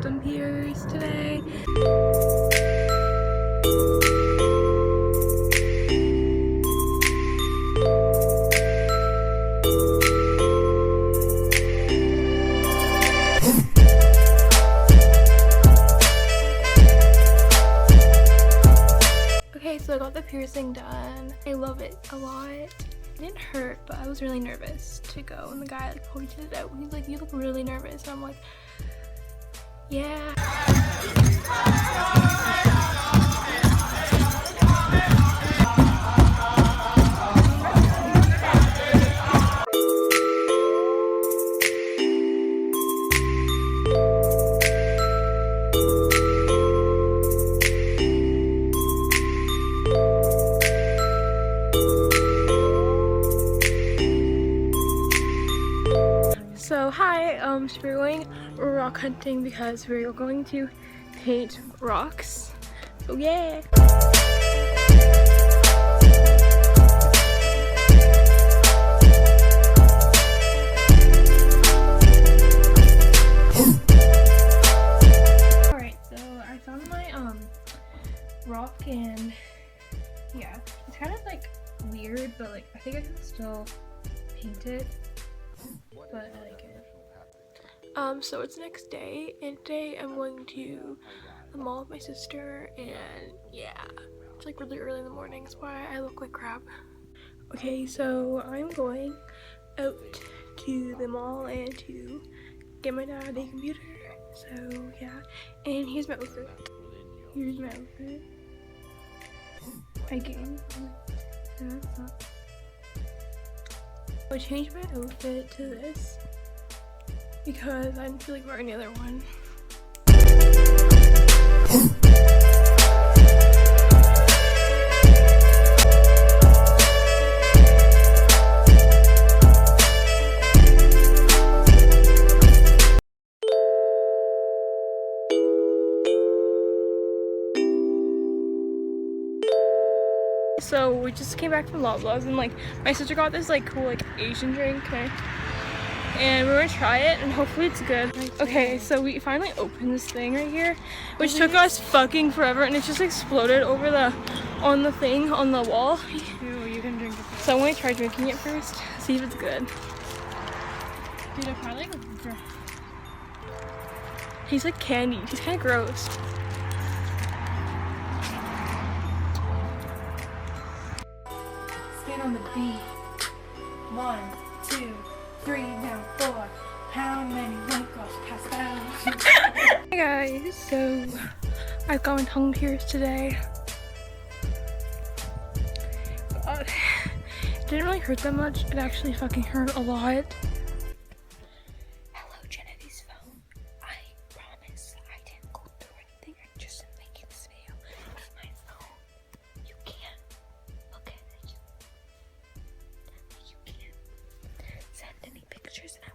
ﷺ pierced today. Okay, so I got the piercing done. I love it a lot. It didn't hurt, but I was really nervous to go, and the guy like pointed it out. He's like, "You look really nervous," and I'm like, yeah. So hi, so we're going rock hunting because we're going to paint rocks. So yeah. Alright, so I found my rock, and yeah, it's kind of like weird, but like I think I can still paint it. But I like it. So it's the next day, and today I'm going to the mall with my sister, and yeah, it's like really early in the morning. That's why I look like crap. Okay, so I'm going out to the mall and to get my dad a computer. So yeah, and here's my outfit. Here's my outfit. Again. I changed my outfit to this because I didn't feel like wearing the other one. So we just came back from Loblaws, and like my sister got this like cool like Asian drink, and we're gonna try it and hopefully it's good. Okay, so we finally opened this thing right here, which took us fucking forever, and it just exploded over on the wall. Ew, you can drink it first. So I'm gonna try drinking it first, see if it's good. Dude, I probably like He's like candy. He's kind of gross. Stand on the beat. 1, 2, 3, now 4. How many white girls passed out? Hey guys, so I've got my tongue pierced today. God, it didn't really hurt that much. It actually fucking hurt a lot. Hello, Genevieve's phone. I promise I didn't go through anything. I'm just making this video with my phone. You can't look at it. You can't send any pictures, and I